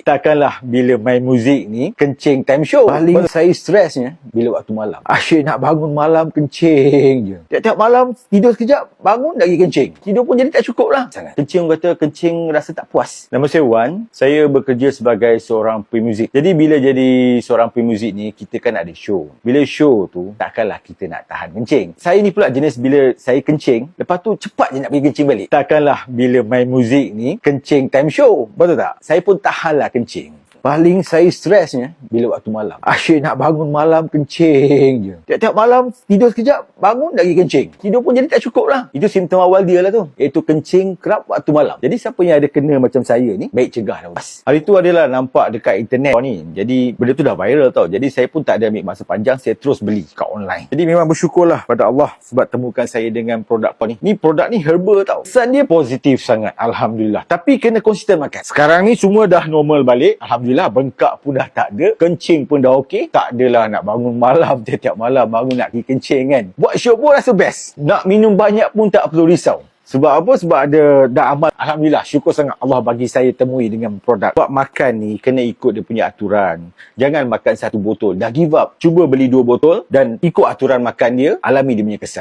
Takkanlah bila main muzik ni kencing time show. Paling saya stresnya bila waktu malam. Asyik nak bangun malam kencing je. Tiap-tiap malam tidur sekejap, bangun lagi kencing. Tidur pun jadi tak cukup lah. Kencing kata kencing rasa tak puas. Nama saya Wan. Saya bekerja sebagai seorang pemuzik. Jadi bila jadi seorang pemuzik ni, kita kan ada show. Bila show tu, takkanlah kita nak tahan kencing. Saya ni pula jenis bila saya kencing, lepas tu cepat je nak pergi kencing balik. Takkanlah bila main muzik ni kencing time show. Betul tak? Saya pun tahanlah kencing. Paling saya stresnya bila waktu malam. Asyik nak bangun malam kencing je. Tiap-tiap malam tidur sekejap, bangun lagi kencing. Tidur pun jadi tak cukup lah. Itu simptom awal dia lah tu. Iaitu kencing kerap waktu malam. Jadi siapa yang ada kena macam saya ni, baik cegah dah. Hari tu adalah nampak dekat internet ni. Jadi benda tu dah viral tau. Jadi saya pun tak ada ambil masa panjang. Saya terus beli kat online. Jadi memang bersyukurlah pada Allah sebab temukan saya dengan produk ni. Ni produk ni herbal tau. Kesan dia positif sangat. Alhamdulillah. Tapi kena konsisten makan. Sekarang ni semua dah normal balik. Alhamdulillah. Bengkak pun dah tak ada. Kencing pun dah okey. Tak adalah nak bangun malam. Tiap-tiap malam bangun nak pergi kencing kan. Buat syok pun rasa best. Nak minum banyak pun tak perlu risau. Sebab apa? Sebab ada dah amal. Alhamdulillah. Syukur sangat Allah bagi saya temui dengan produk. Buat makan ni kena ikut dia punya aturan. Jangan makan 1 botol. Dah give up. Cuba beli 2 botol. Dan ikut aturan makan dia. Alami dia punya kesan.